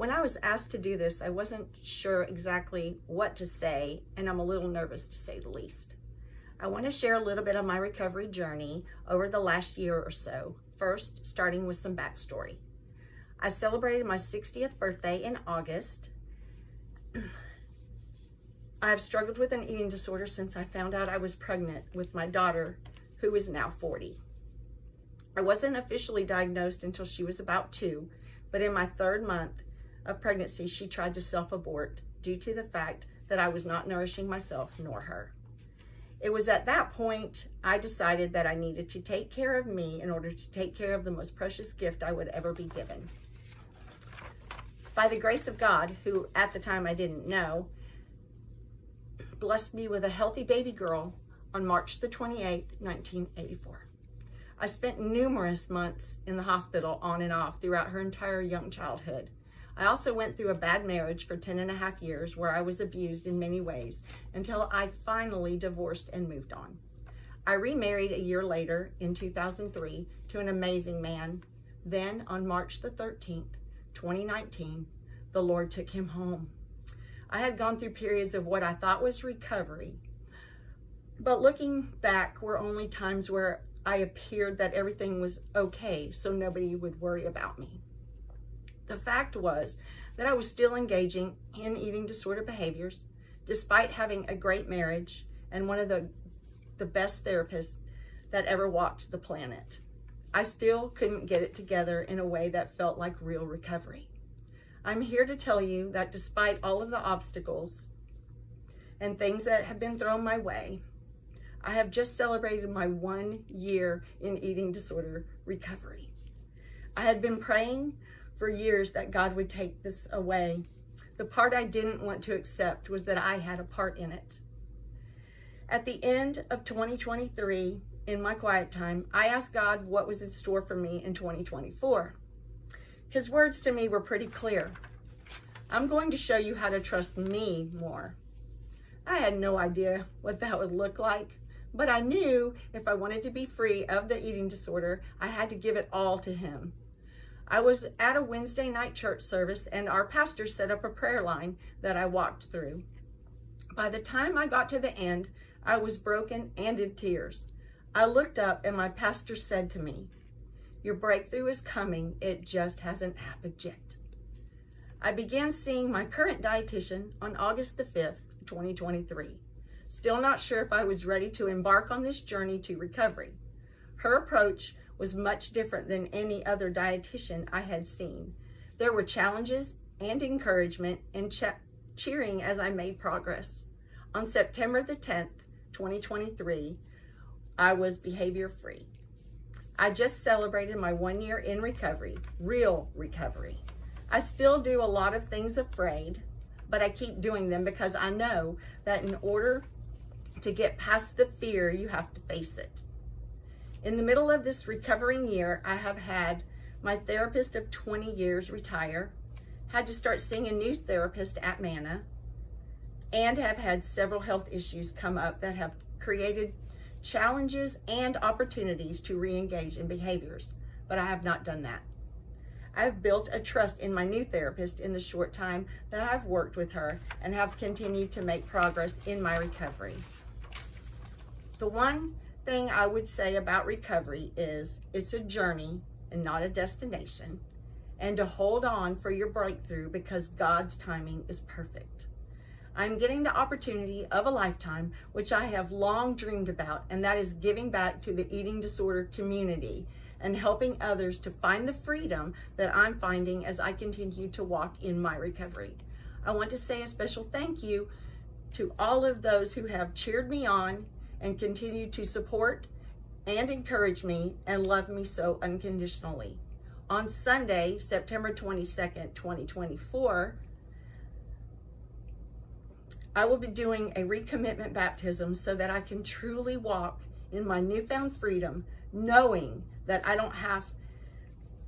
When I was asked to do this, I wasn't sure exactly what to say, and I'm a little nervous to say the least. I want to share a little bit of my recovery journey over the last year or so, first starting with some backstory. I celebrated my 60th birthday in August. I have struggled with an eating disorder since I found out I was pregnant with my daughter, who is now 40. I wasn't officially diagnosed until she was about 2, but in my 3rd month of pregnancy, she tried to self-abort due to the fact that I was not nourishing myself nor her. It was at that point I decided that I needed to take care of me in order to take care of the most precious gift I would ever be given. By the grace of God, who at the time I didn't know, blessed me with a healthy baby girl on March the 28th, 1984. I spent numerous months in the hospital on and off throughout her entire young childhood. I also went through a bad marriage for 10.5 years where I was abused in many ways until I finally divorced and moved on. I remarried a year later in 2003 to an amazing man. Then on March the 13th, 2019, the Lord took him home. I had gone through periods of what I thought was recovery, but looking back were only times where I appeared that everything was okay, so nobody would worry about me. The fact was that I was still engaging in eating disorder behaviors, despite having a great marriage and one of the best therapists that ever walked the planet. I still couldn't get it together in a way that felt like real recovery. I'm here to tell you that despite all of the obstacles and things that have been thrown my way, I have just celebrated my 1 year in eating disorder recovery. I had been praying for years that God would take this away. The part I didn't want to accept was that I had a part in it. At the end of 2023, in my quiet time, I asked God what was in store for me in 2024. His words to me were pretty clear. I'm going to show you how to trust me more. I had no idea what that would look like, but I knew if I wanted to be free of the eating disorder, I had to give it all to him. I was at a Wednesday night church service and our pastor set up a prayer line that I walked through. By the time I got to the end, I was broken and in tears. I looked up and my pastor said to me, "Your breakthrough is coming, it just hasn't happened yet." I began seeing my current dietitian on August the 5th, 2023. Still not sure if I was ready to embark on this journey to recovery. Her approach was much different than any other dietitian I had seen. There were challenges and encouragement and cheering as I made progress. On September the 10th, 2023, I was behavior free. I just celebrated my 1 year in recovery, real recovery. I still do a lot of things afraid, but I keep doing them because I know that in order to get past the fear, you have to face it. In the middle of this recovering year, I have had my therapist of 20 years retire, had to start seeing a new therapist at Manna, and have had several health issues come up that have created challenges and opportunities to re-engage in behaviors, but I have not done that. I have built a trust in my new therapist in the short time that I've worked with her and have continued to make progress in my recovery. The one thing I would say about recovery is it's a journey and not a destination, and to hold on for your breakthrough because God's timing is perfect. I'm getting the opportunity of a lifetime, which I have long dreamed about, and that is giving back to the eating disorder community and helping others to find the freedom that I'm finding as I continue to walk in my recovery. I want to say a special thank you to all of those who have cheered me on and continue to support and encourage me and love me so unconditionally. On Sunday, September 22nd, 2024, I will be doing a recommitment baptism so that I can truly walk in my newfound freedom, knowing that I don't have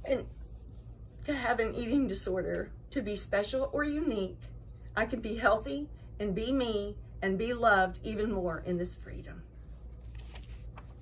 to have an eating disorder to be special or unique. I can be healthy and be me and be loved even more in this freedom.